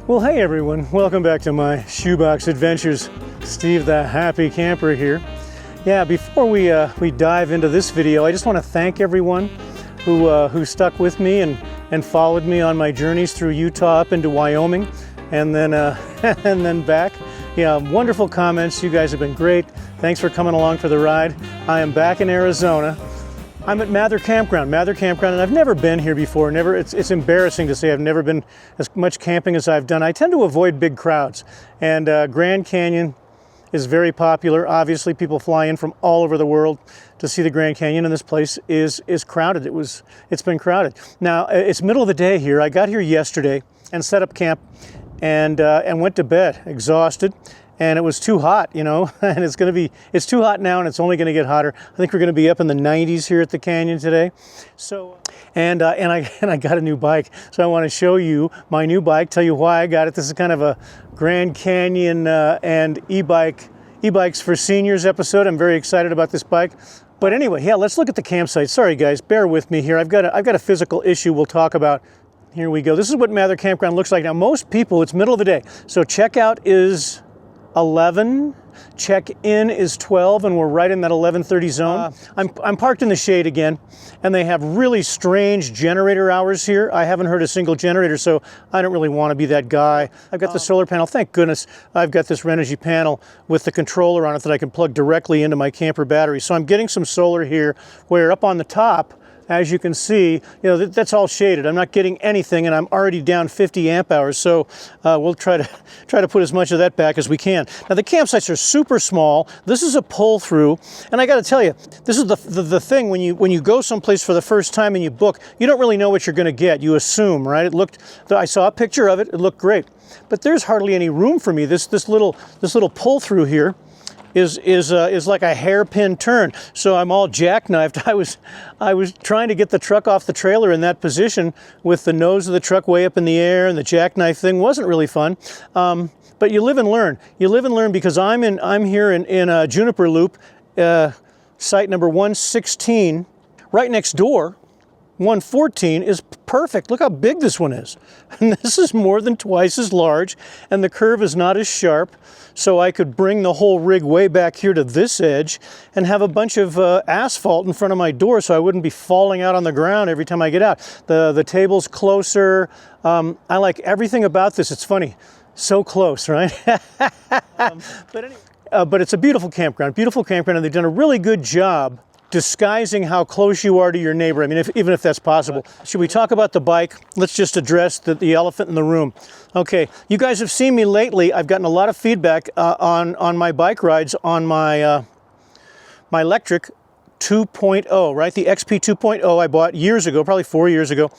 Well, hey everyone, welcome back to my shoebox adventures. Steve the Happy Camper here. Yeah, before we dive into this video, I just want to thank everyone who stuck with me and followed me on my journeys through Utah up into Wyoming and then and then back. Yeah, wonderful comments. You guys have been great. Thanks for coming along for the ride. I am back in Arizona. I'm at Campground, and I've never been here before. It's embarrassing to say I've never been as much camping as I've done. I tend to avoid big crowds, and Grand Canyon is very popular. Obviously, people fly in from all over the world to see the Grand Canyon, and this place is crowded. It's been crowded. Now it's middle of the day here. I got here yesterday and set up camp, and went to bed exhausted. And it was too hot, you know, and it's too hot now, and it's only going to get hotter. I think we're going to be up in the 90s here at the canyon today. So, and I got a new bike, so I want to show you my new bike. Tell you why I got it. This is kind of a Grand Canyon and e-bikes for seniors episode. I'm very excited about this bike. But anyway, yeah, let's look at the campsite. Sorry guys, bear with me here. I've got a physical issue we'll talk about. Here we go. This is what Mather Campground looks like. Now, most people, it's middle of the day, so checkout is 11, check-in is 12, and we're right in that 11:30 zone. I'm parked in the shade again, and they have really strange generator hours here. I haven't heard a single generator, so I don't really want to be that guy. I've got the solar panel. Thank goodness I've got this Renogy panel with the controller on it that I can plug directly into my camper battery. So I'm getting some solar here, where up on the top, as you can see, you know, that's all shaded. I'm not getting anything, and I'm already down 50 amp hours. So we'll try to put as much of that back as we can. Now the campsites are super small. This is a pull through, and I got to tell you, this is the thing when you go someplace for the first time and you book, you don't really know what you're going to get. You assume, right? I saw a picture of it. It looked great, but there's hardly any room for me. This little pull through here is like a hairpin turn. So I'm all jackknifed. I was trying to get the truck off the trailer in that position with the nose of the truck way up in the air, and the jackknife thing wasn't really fun. But you live and learn. You live and learn, because I'm here in Juniper Loop, site number 116, right next door. 114 is perfect. Look how big this one is. And this is more than twice as large, and the curve is not as sharp, so I could bring the whole rig way back here to this edge and have a bunch of asphalt in front of my door so I wouldn't be falling out on the ground every time I get out. The table's closer. I like everything about this. It's funny. So close, right? But anyway, but it's a beautiful campground, and they've done a really good job disguising how close you are to your neighbor. I mean, even if that's possible. Should we talk about the bike? Let's just address the elephant in the room. Okay, you guys have seen me lately. I've gotten a lot of feedback on my bike rides on my my electric 2.0, right? The XP 2.0 I bought years ago, probably 4 years ago.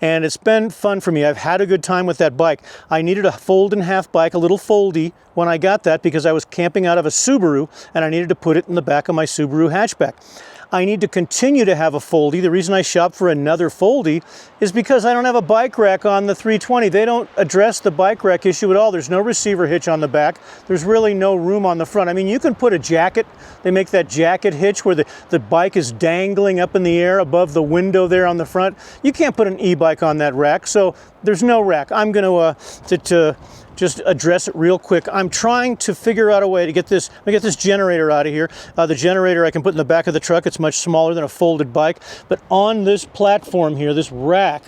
And it's been fun for me. I've had a good time with that bike. I needed a fold-in-half bike, a little foldy, when I got that, because I was camping out of a Subaru, and I needed to put it in the back of my Subaru hatchback. I need to continue to have a foldy. The reason I shop for another foldy is because I don't have a bike rack on the 320. They don't address the bike rack issue at all. There's no receiver hitch on the back. There's really no room on the front. I mean, you can put a jacket. They make that jacket hitch where the bike is dangling up in the air above the window there on the front. You can't put an e-bike on that rack, so there's no rack. I'm going to just address it real quick. I'm trying to figure out a way to get this generator out of here. The generator I can put in the back of the truck. It's much smaller than a folded bike. But on this platform here, this rack,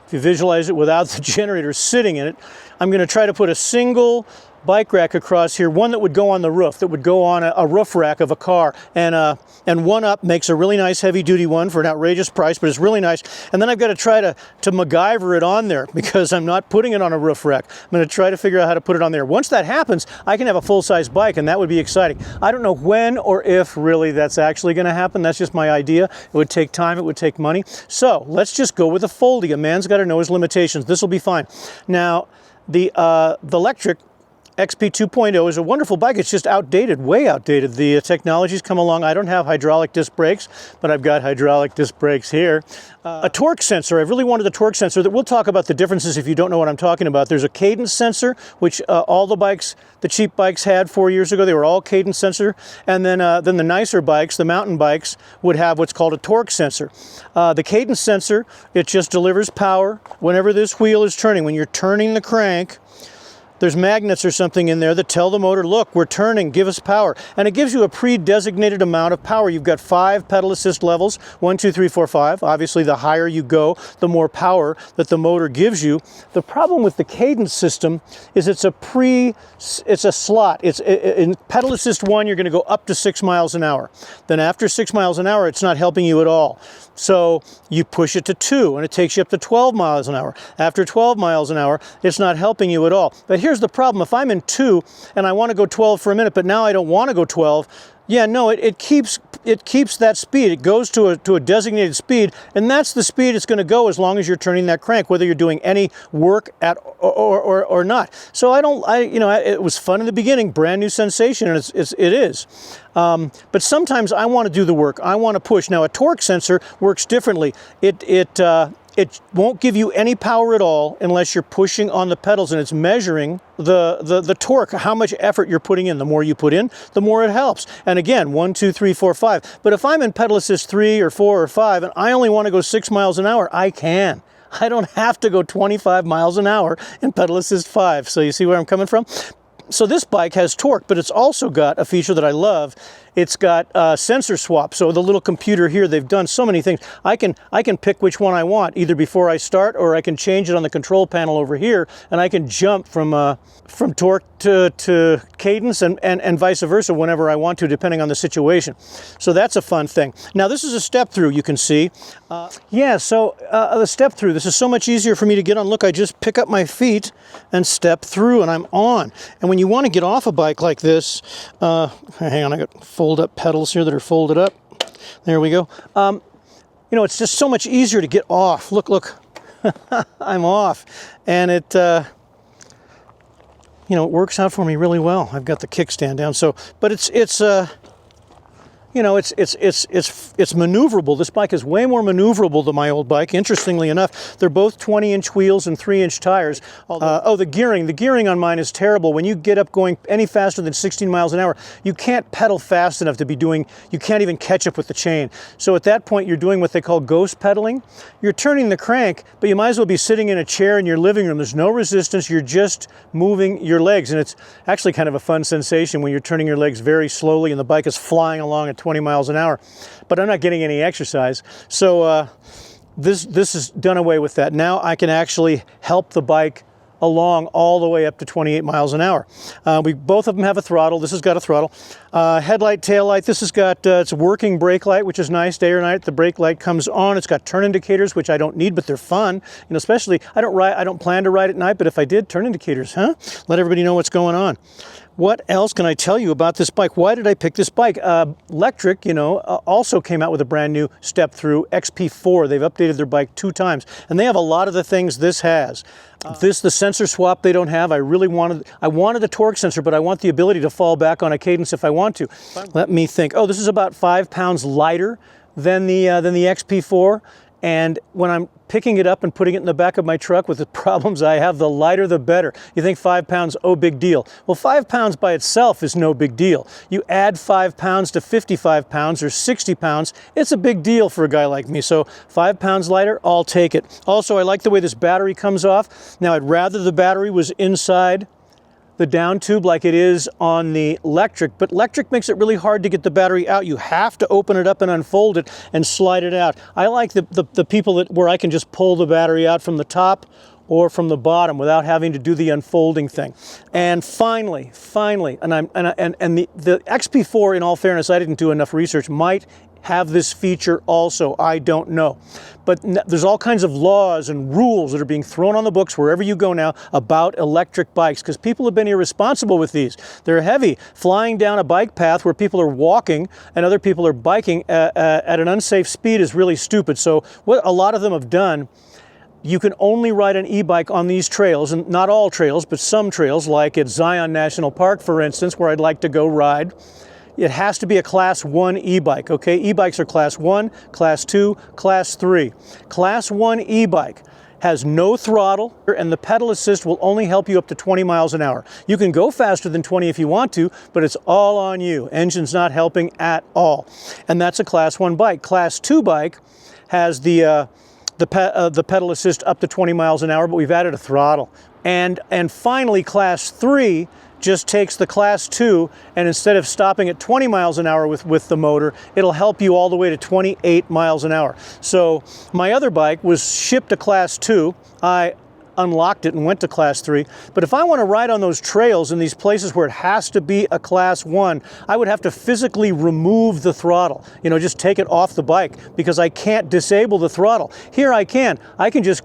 if you visualize it without the generator sitting in it, I'm going to try to put a single bike rack across here, one that would go on the roof, that would go on a roof rack of a car, and One Up makes a really nice heavy-duty one for an outrageous price, but it's really nice. And then I've got to try to MacGyver it on there, because I'm not putting it on a roof rack. I'm going to try to figure out how to put it on there. Once that happens, I can have a full-size bike, and that would be exciting. I don't know when or if really that's actually going to happen. That's just my idea. It would take time. It would take money. So let's just go with a foldy. A man's got to know his limitations. This will be fine. Now, the electric, XP 2.0 is a wonderful bike. It's just outdated, way outdated. The technology's come along. I don't have hydraulic disc brakes, but I've got hydraulic disc brakes here. A torque sensor. I really wanted a torque sensor. That we'll talk about the differences if you don't know what I'm talking about. There's a cadence sensor, which all the bikes, the cheap bikes had 4 years ago. They were all cadence sensor. And then the nicer bikes, the mountain bikes, would have what's called a torque sensor. The cadence sensor, it just delivers power whenever this wheel is turning. When you're turning the crank, there's magnets or something in there that tell the motor, look, we're turning, give us power. And it gives you a pre-designated amount of power. You've got 5 pedal assist levels, 1, 2, 3, 4, 5. Obviously, the higher you go, the more power that the motor gives you. The problem with the cadence system is it's a slot. In pedal assist 1, you're going to go up to 6 miles an hour. Then after 6 miles an hour, it's not helping you at all. So you push it to 2, and it takes you up to 12 miles an hour. After 12 miles an hour, it's not helping you at all. But here's the problem. If I'm in 2 and I want to go 12 for a minute, but now I don't want to go 12, yeah, no, it keeps that speed. It goes to a designated speed, and that's the speed it's going to go as long as you're turning that crank, whether you're doing any work at or not. So it was fun in the beginning, brand new sensation, and it is. But sometimes I want to do the work. I want to push. Now, a torque sensor works differently. It won't give you any power at all unless you're pushing on the pedals, and it's measuring the torque, how much effort you're putting in. The more you put in, the more it helps. And again, 1, 2, 3, 4, 5. But if I'm in pedal assist 3 or 4 or 5 and I only want to go 6 miles an hour, I can. I don't have to go 25 miles an hour in pedal assist 5. So you see where I'm coming from? So this bike has torque, but it's also got a feature that I love. It's got sensor swap. So the little computer here, they've done so many things. I can pick which one I want, either before I start, or I can change it on the control panel over here, and I can jump from torque to cadence and vice versa whenever I want to, depending on the situation. So that's a fun thing. Now this is a step through, you can see. The step through, this is so much easier for me to get on. Look, I just pick up my feet and step through, and I'm on. And when you want to get off a bike like this, hang on, I got fold up pedals here that are folded up. There we go. It's just so much easier to get off. Look, I'm off. And it works out for me really well. I've got the kickstand down. But it's maneuverable. This bike is way more maneuverable than my old bike. Interestingly enough, they're both 20-inch wheels and 3-inch tires. The gearing on mine is terrible. When you get up going any faster than 16 miles an hour, you can't pedal fast enough to you can't even catch up with the chain. So at that point, you're doing what they call ghost pedaling. You're turning the crank, but you might as well be sitting in a chair in your living room. There's no resistance. You're just moving your legs, and it's actually kind of a fun sensation when you're turning your legs very slowly and the bike is flying along at 20 miles an hour, but I'm not getting any exercise. So this is done away with that. Now I can actually help the bike along all the way up to 28 miles an hour. Both of them have a throttle. This has got a throttle. Headlight, tail light. This has got it's a working brake light, which is nice. Day or night, the brake light comes on. It's got turn indicators, which I don't need, but they're fun. Especially I don't plan to ride at night, but if I did, turn indicators, let everybody know what's going on. What else can I tell you about this bike? Why did I pick this bike? Electric, also came out with a brand new step-through XP4. They've updated their bike 2 times, and they have a lot of the things this has. The sensor swap they don't have. I wanted the torque sensor, but I want the ability to fall back on a cadence if I want to. Let me think. Oh, this is about 5 pounds lighter than the XP4. And when I'm picking it up and putting it in the back of my truck with the problems I have, the lighter the better. You think 5 pounds, oh, big deal. Well, 5 pounds by itself is no big deal. You add 5 pounds to 55 pounds or 60 pounds, it's a big deal for a guy like me. So 5 pounds lighter, I'll take it. Also, I like the way this battery comes off. Now, I'd rather the battery was inside the down tube like it is on the electric, but electric makes it really hard to get the battery out. You have to open it up and unfold it and slide it out. I like the people where I can just pull the battery out from the top or from the bottom without having to do the unfolding thing. And finally, and the XP4, in all fairness, I didn't do enough research, might have this feature also. I don't know. But there's all kinds of laws and rules that are being thrown on the books wherever you go now about electric bikes, because people have been irresponsible with these. They're heavy. Flying down a bike path where people are walking and other people are biking at an unsafe speed is really stupid. So what a lot of them have done, you can only ride an e-bike on these trails, and not all trails, but some trails, like at Zion National Park, for instance, where I'd like to go ride. It has to be a Class 1 e-bike, okay? E-bikes are Class 1, Class 2, Class 3. Class 1 e-bike has no throttle, and the pedal assist will only help you up to 20 miles an hour. You can go faster than 20 if you want to, but it's all on you. Engine's not helping at all. And that's a Class 1 bike. Class 2 bike has the pedal assist up to 20 miles an hour, but we've added a throttle. And finally, Class 3 just takes the Class 2, and instead of stopping at 20 miles an hour with the motor, it'll help you all the way to 28 miles an hour. So my other bike was shipped to Class 2. I unlocked it and went to Class 3. But if I want to ride on those trails in these places where it has to be a Class 1, I would have to physically remove the throttle. You know, just take it off the bike, because I can't disable the throttle. Here I can just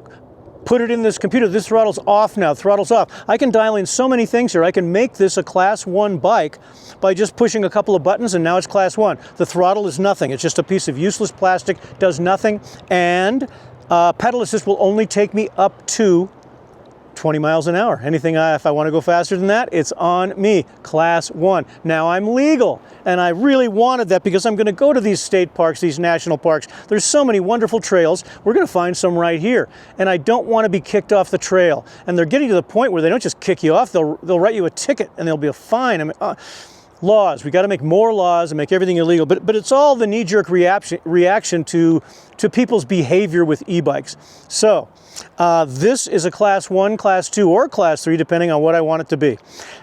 put it in this computer. This throttle's off now. Throttle's off. I can dial in so many things here. I can make this a Class 1 bike by just pushing a couple of buttons, and now it's Class 1. The throttle is nothing. It's just a piece of useless plastic, does nothing, and pedal assist will only take me up to 20 miles an hour. Anything, if I want to go faster than that, it's on me. Class 1. Now I'm legal, and I really wanted that because I'm going to go to these state parks, these national parks. There's so many wonderful trails. We're going to find some right here, and I don't want to be kicked off the trail. And they're getting to the point where they don't just kick you off, they'll write you a ticket, and there'll be a fine. I mean, laws. We got to make more laws and make everything illegal. But it's all the knee-jerk reaction to people's behavior with e-bikes. So this is a Class 1, Class 2, or Class 3, depending on what I want it to be.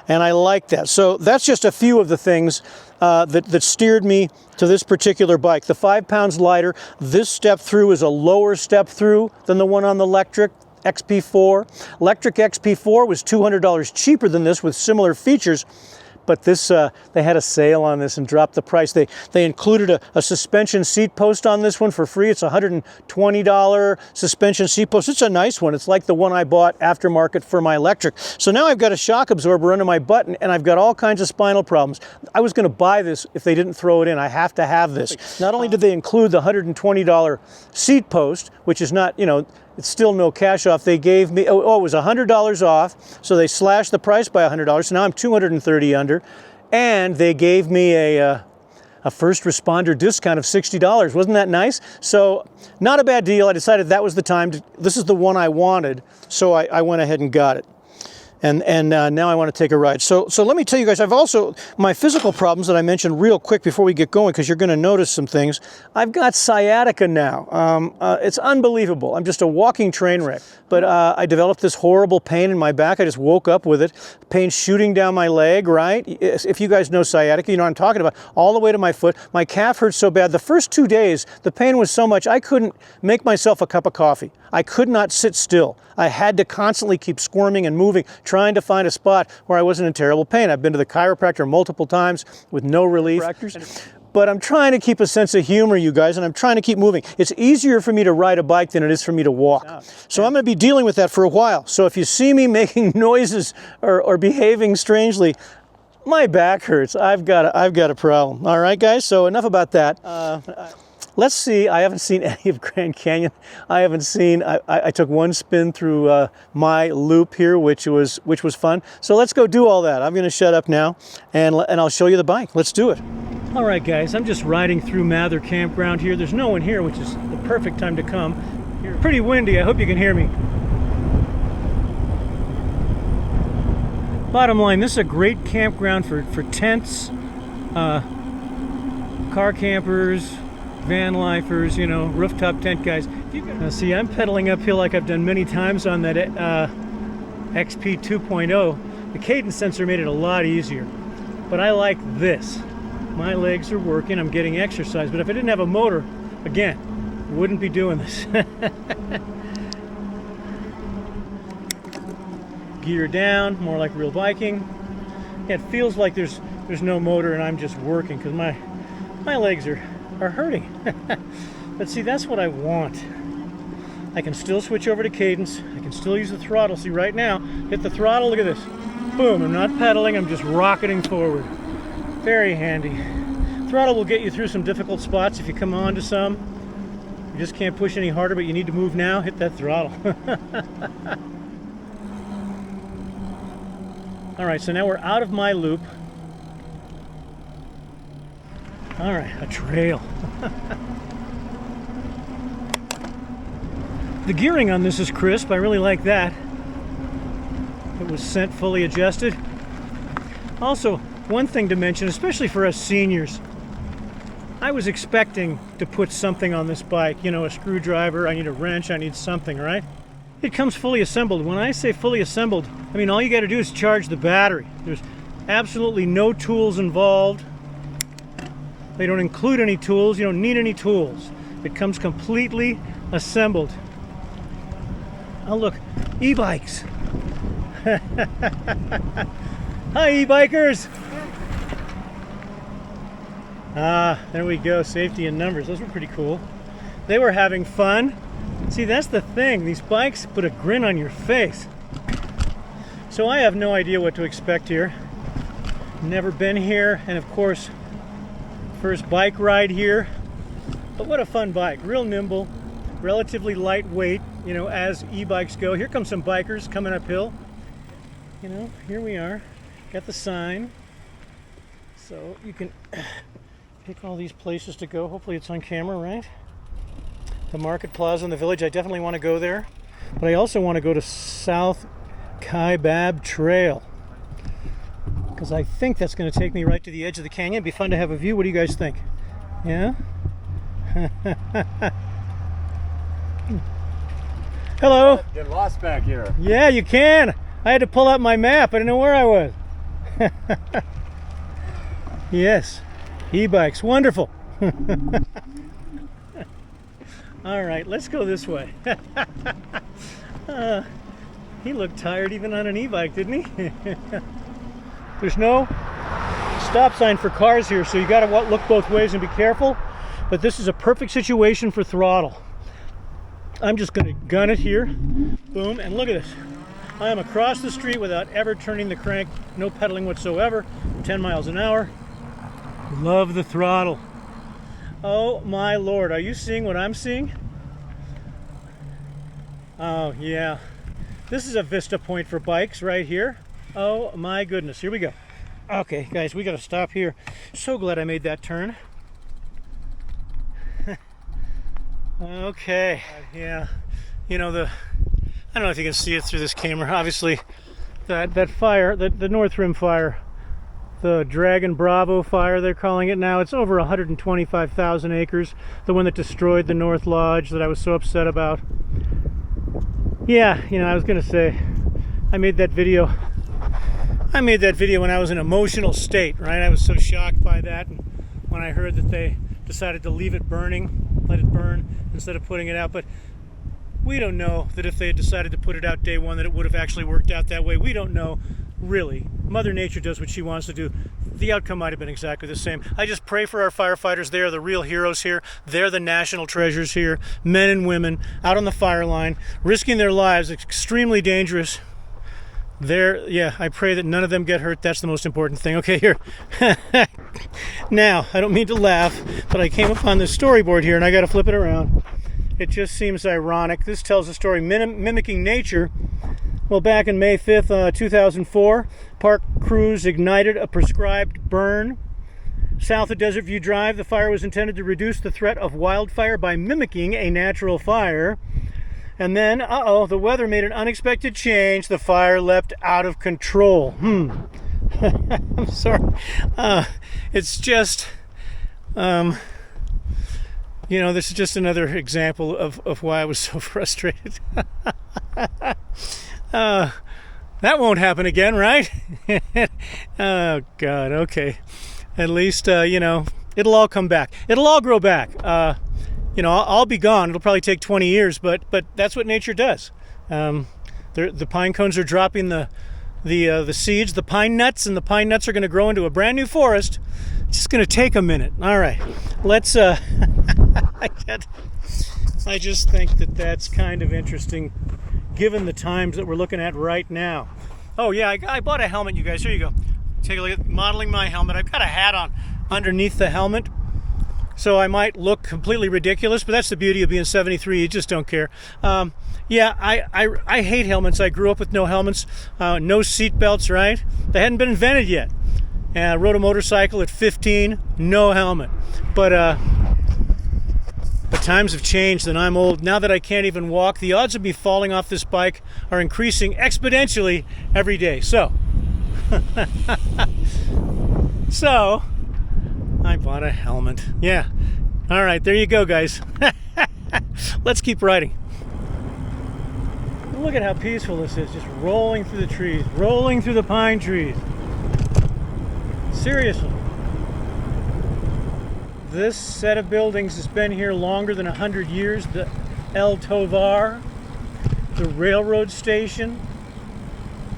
And I like that. So that's just a few of the things that steered me to this particular bike. The 5 pounds lighter. This step through is a lower step through than the one on the electric XP4. Electric XP4 was $200 cheaper than this with similar features. But this, they had a sale on this and dropped the price. They included a suspension seat post on this one for free. It's a $120 suspension seat post. It's a nice one. It's like the one I bought aftermarket for my electric. So now I've got a shock absorber under my butt, and I've got all kinds of spinal problems. I was going to buy this if they didn't throw it in. I have to have this. Not only did they include the $120 seat post, which is not, you know, it's still no cash off. They gave me, it was $100 off, so they slashed the price by $100, so now I'm $230 under, and they gave me a first responder discount of $60. Wasn't that nice? So not a bad deal. I decided that was the time. This is the one I wanted, so I went ahead and got it. And now I want to take a ride. So let me tell you guys, I've also, my physical problems that I mentioned real quick before we get going, because you're going to notice some things. I've got sciatica now. It's unbelievable. I'm just a walking train wreck. But I developed this horrible pain in my back. I just woke up with it. Pain shooting down my leg, right? If you guys know sciatica, you know what I'm talking about. All the way to my foot. My calf hurt so bad. The first 2 days, the pain was so much, I couldn't make myself a cup of coffee. I could not sit still. I had to constantly keep squirming and moving, trying to find a spot where I wasn't in terrible pain. I've been to the chiropractor multiple times with no relief. But I'm trying to keep a sense of humor, you guys, and I'm trying to keep moving. It's easier for me to ride a bike than it is for me to walk. So I'm going to be dealing with that for a while. So if you see me making noises or behaving strangely, my back hurts. I've got a problem. All right, guys, so enough about that. Let's see, I haven't seen any of Grand Canyon. I haven't seen, I took one spin through my loop here, which was fun. So let's go do all that. I'm gonna shut up now and I'll show you the bike. Let's do it. All right, guys, I'm just riding through Mather Campground here. There's no one here, which is the perfect time to come. Pretty windy, I hope you can hear me. Bottom line, this is a great campground for tents, car campers, van lifers, you know, rooftop tent guys. Now see, I'm pedaling uphill like I've done many times on that XP 2.0. The cadence sensor made it a lot easier, but I like this. My legs are working, I'm getting exercise, but if I didn't have a motor, again, wouldn't be doing this. Gear down, more like real biking. Yeah, it feels like there's no motor and I'm just working because my legs are hurting. But see, that's what I want. I can still switch over to cadence. I can still use the throttle. See, right now, hit the throttle, look at this. Boom, I'm not pedaling, I'm just rocketing forward. Very handy. Throttle will get you through some difficult spots if you come onto some. You just can't push any harder, but you need to move now. Hit that throttle. All right, so now we're out of my loop. All right, a trail. The gearing on this is crisp. I really like that. It was sent fully adjusted. Also, one thing to mention, especially for us seniors, I was expecting to put something on this bike, you know, a screwdriver, I need a wrench, I need something, right? It comes fully assembled. When I say fully assembled, I mean all you got to do is charge the battery. There's absolutely no tools involved. They don't include any tools. You don't need any tools. It comes completely assembled. Oh look, e-bikes. Hi e-bikers. Ah, there we go, safety in numbers. Those were pretty cool. They were having fun. See, that's the thing. These bikes put a grin on your face. So I have no idea what to expect here. Never been here, and of course, first bike ride here. But what a fun bike. Real nimble, relatively lightweight, you know, as e-bikes go. Here come some bikers coming uphill. You know, here we are. Got the sign. So you can pick all these places to go. Hopefully it's on camera, right? The Market Plaza in the village. I definitely want to go there. But I also want to go to South Kaibab Trail, because I think that's going to take me right to the edge of the canyon. It'd be fun to have a view. What do you guys think? Yeah? Hello. Get lost back here. Yeah, you can. I had to pull out my map. I didn't know where I was. Yes. E-bikes. Wonderful. All right, let's go this way. He looked tired even on an e-bike, didn't he? There's no stop sign for cars here, so you got to look both ways and be careful. But this is a perfect situation for throttle. I'm just going to gun it here. Boom, and look at this. I am across the street without ever turning the crank, no pedaling whatsoever, 10 miles an hour. Love the throttle. Oh my Lord, are you seeing what I'm seeing? Oh yeah. This is a vista point for bikes right here. Oh my goodness, here we go. Okay guys, we gotta stop here. So glad I made that turn. Okay, yeah. You know, I don't know if you can see it through this camera. Obviously, that fire, the North Rim fire, the Dragon Bravo fire, they're calling it now. It's over 125,000 acres. The one that destroyed the North Lodge that I was so upset about. Yeah, you know, I was gonna say, I made that video when I was in an emotional state, right? I was so shocked by that, and when I heard that they decided to leave it burning, let it burn instead of putting it out. But we don't know that if they had decided to put it out day one that it would have actually worked out that way. We don't know, really. Mother Nature does what she wants to do. The outcome might have been exactly the same. I just pray for our firefighters. They are the real heroes here. They're the national treasures here. Men and women out on the fire line, risking their lives. It's extremely dangerous. I pray that none of them get hurt. That's the most important thing. Okay, here. Now, I don't mean to laugh, but I came upon this storyboard here, and I got to flip it around. It just seems ironic. This tells a story mimicking nature. Well, back in May 5th, 2004, park crews ignited a prescribed burn south of Desert View Drive. The fire was intended to reduce the threat of wildfire by mimicking a natural fire. And then, the weather made an unexpected change. The fire leapt out of control. I'm sorry. It's just, you know, this is just another example of why I was so frustrated. That won't happen again, right? Oh, God, okay. At least, you know, it'll all come back. It'll all grow back. You know, I'll be gone. It'll probably take 20 years, but that's what nature does. The pine cones are dropping the seeds, the pine nuts, and the pine nuts are going to grow into a brand new forest. It's just going to take a minute. All right, let's. I just think that's kind of interesting, given the times that we're looking at right now. Oh yeah, I bought a helmet, you guys. Here you go. Take a look at modeling my helmet. I've got a hat on underneath the helmet. So I might look completely ridiculous, but that's the beauty of being 73. You just don't care. Yeah, I hate helmets. I grew up with no helmets, no seat belts, right? They hadn't been invented yet. And I rode a motorcycle at 15, no helmet. But times have changed and I'm old. Now that I can't even walk, the odds of me falling off this bike are increasing exponentially every day. So, so I bought a helmet. Yeah. All right, there you go, guys. Let's keep riding. Look at how peaceful this is, just rolling through the trees, rolling through the pine trees. Seriously. This set of buildings has been here longer than 100 years. The El Tovar, the railroad station.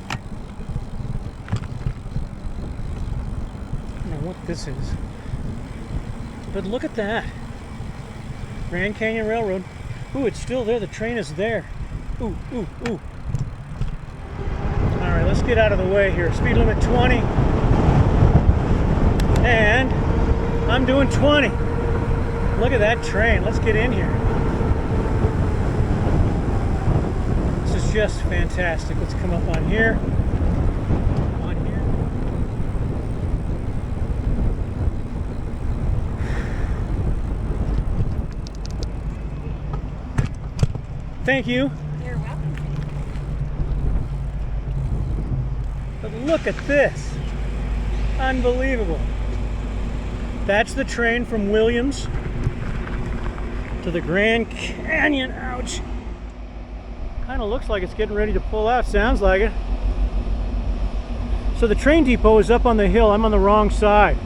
I don't know what this is. But look at that. Grand Canyon Railroad. Ooh, it's still there. The train is there. Ooh, ooh, ooh. All right, let's get out of the way here. Speed limit 20. And I'm doing 20. Look at that train. Let's get in here. This is just fantastic. Let's come up on here. Thank you. You're welcome. But look at this. Unbelievable. That's the train from Williams to the Grand Canyon. Ouch. Kind of looks like it's getting ready to pull out. Sounds like it. So the train depot is up on the hill. I'm on the wrong side.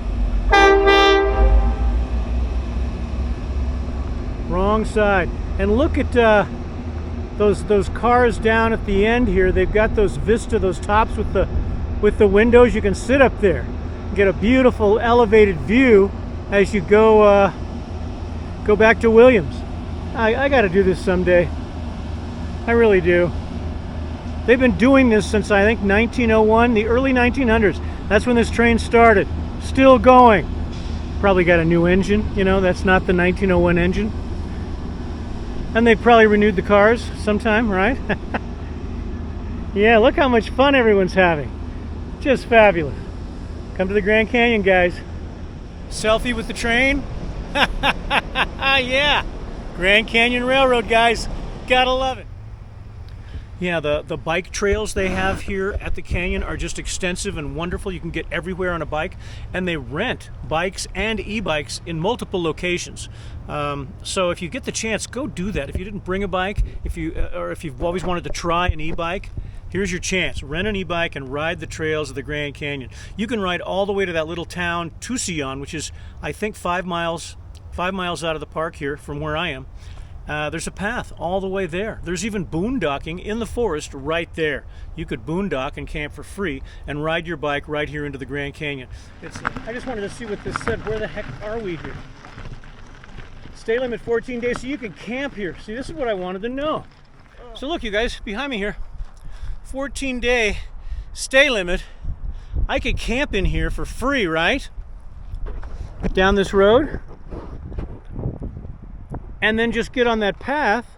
Wrong side. And look at those cars down at the end here. They've got those vista, those tops with the windows. You can sit up there, get a beautiful elevated view as you go back to Williams. I got to do this someday. I really do. They've been doing this since I think 1901, the early 1900s. That's when this train started. Still going. Probably got a new engine. You know, that's not the 1901 engine. And they probably renewed the cars sometime, right? Yeah, look how much fun everyone's having. Just fabulous. Come to the Grand Canyon, guys. Selfie with the train? Yeah. Grand Canyon Railroad, guys. Gotta love it. Yeah, the bike trails they have here at the canyon are just extensive and wonderful. You can get everywhere on a bike, and they rent bikes and e-bikes in multiple locations. So if you get the chance, go do that. If you didn't bring a bike, if you've always wanted to try an e-bike, here's your chance. Rent an e-bike and ride the trails of the Grand Canyon. You can ride all the way to that little town, Tucson, which is, I think, 5 miles out of the park here from where I am. There's a path all the way there. There's even boondocking in the forest right there. You could boondock and camp for free and ride your bike right here into the Grand Canyon. I just wanted to see what this said. Where the heck are we here? Stay limit 14 days, so you can camp here. See, this is what I wanted to know. So look, you guys, behind me here, 14-day stay limit. I could camp in here for free, right? Down this road. And then just get on that path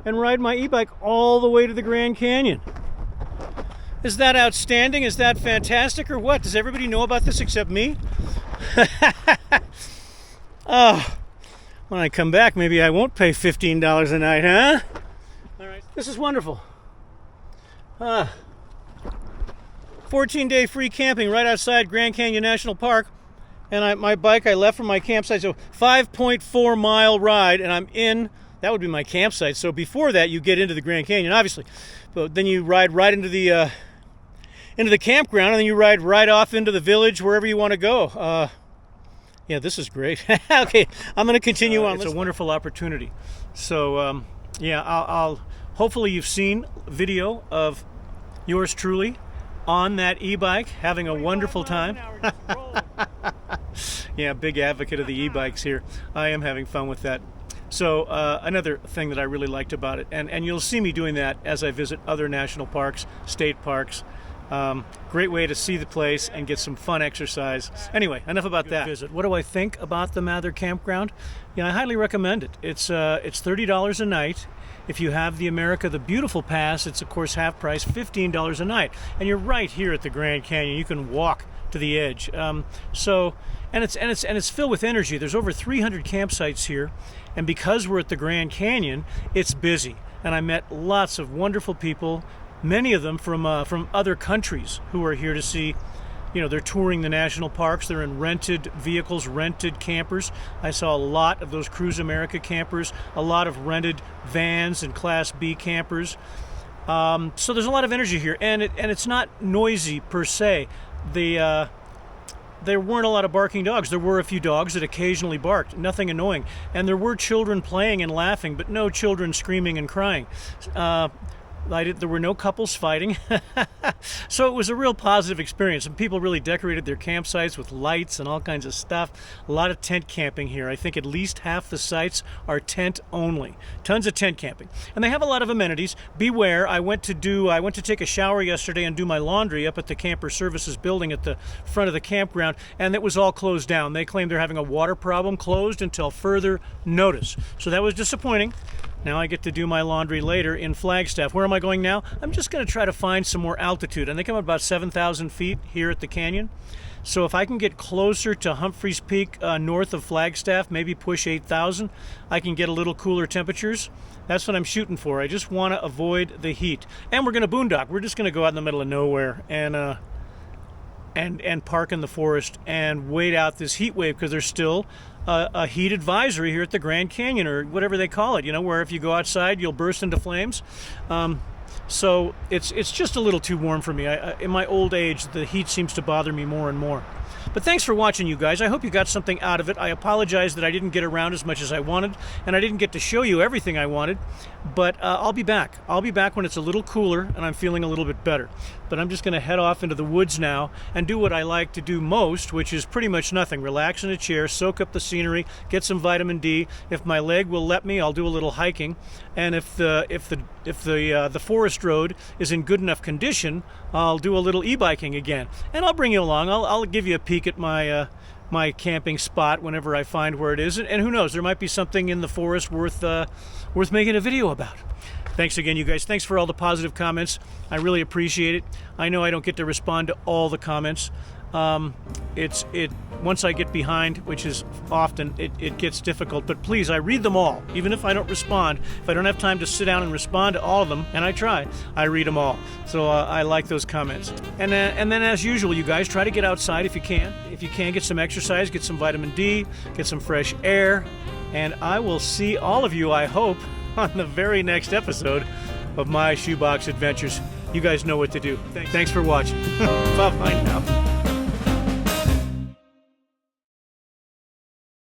and ride my e-bike all the way to the Grand Canyon. Is that outstanding? Is that fantastic or what? Does everybody know about this except me? Oh, when I come back, maybe I won't pay $15 a night, huh? All right, this is wonderful. 14-day free camping right outside Grand Canyon National Park. And my bike I left from my campsite, so 5.4 mile ride, and I'm in. That would be my campsite. So before that, you get into the Grand Canyon, obviously, but then you ride right into the campground, and then you ride right off into the village wherever you want to go. Yeah, this is great. Okay, I'm going to continue on. It's a wonderful opportunity. So yeah, I'll hopefully you've seen video of yours truly on that e-bike, having a wonderful time. Yeah, big advocate of the e-bikes here. I am having fun with that. So another thing that I really liked about it, and you'll see me doing that as I visit other national parks, state parks, Great way to see the place and get some fun exercise. Anyway, enough about that. Visit. What do I think about the Mather Campground? Yeah, I highly recommend it. It's $30 a night. If you have the America the Beautiful pass, it's of course half price, $15 a night. And you're right here at the Grand Canyon. You can walk to the edge. And it's filled with energy. There's over 300 campsites here, and because we're at the Grand Canyon, it's busy. And I met lots of wonderful people, many of them from other countries who are here to see. You know, they're touring the national parks. They're in rented vehicles, rented campers. I saw a lot of those Cruise America campers, a lot of rented vans and Class B campers. So there's a lot of energy here, and it's not noisy per se. There weren't a lot of barking dogs. There were a few dogs that occasionally barked, nothing annoying. And there were children playing and laughing, but no children screaming and crying. There were no couples fighting. So it was a real positive experience, and people really decorated their campsites with lights and all kinds of stuff. A lot of tent camping here. I think at least half the sites are tent only. Tons of tent camping. And they have a lot of amenities. Beware, I went to take a shower yesterday and do my laundry up at the Camper Services building at the front of the campground, and it was all closed down. They claim they're having a water problem, closed until further notice. So that was disappointing. Now I get to do my laundry later in Flagstaff. Where am I going now? I'm just going to try to find some more altitude. I think I'm at about 7,000 feet here at the canyon. So if I can get closer to Humphreys Peak north of Flagstaff, maybe push 8,000, I can get a little cooler temperatures. That's what I'm shooting for. I just want to avoid the heat. And we're going to boondock. We're just going to go out in the middle of nowhere and park in the forest and wait out this heat wave, because there's still a heat advisory here at the Grand Canyon, or whatever they call it, you know, where if you go outside you'll burst into flames. So it's just a little too warm for me. In my old age, the heat seems to bother me more and more. But thanks for watching, you guys. I hope you got something out of it. I apologize that I didn't get around as much as I wanted, and I didn't get to show you everything I wanted. But I'll be back. I'll be back when it's a little cooler and I'm feeling a little bit better. But I'm just going to head off into the woods now and do what I like to do most, which is pretty much nothing. Relax in a chair, soak up the scenery, get some vitamin D. If my leg will let me, I'll do a little hiking. And if the forest road is in good enough condition, I'll do a little e-biking again. And I'll bring you along. I'll give you a peek at my my camping spot whenever I find where it is. And who knows, there might be something in the forest worth making a video about. Thanks again, you guys. Thanks for all the positive comments. I really appreciate it. I know I don't get to respond to all the comments. Once I get behind, which is often, it gets difficult. But please, I read them all. Even if I don't respond, if I don't have time to sit down and respond to all of them, and I try, I read them all. So I like those comments. And then as usual, you guys, try to get outside if you can. If you can, get some exercise, get some vitamin D, get some fresh air. And I will see all of you, I hope, on the very next episode of my Shoebox Adventures. You guys know what to do. Thanks for watching. Bye-bye now.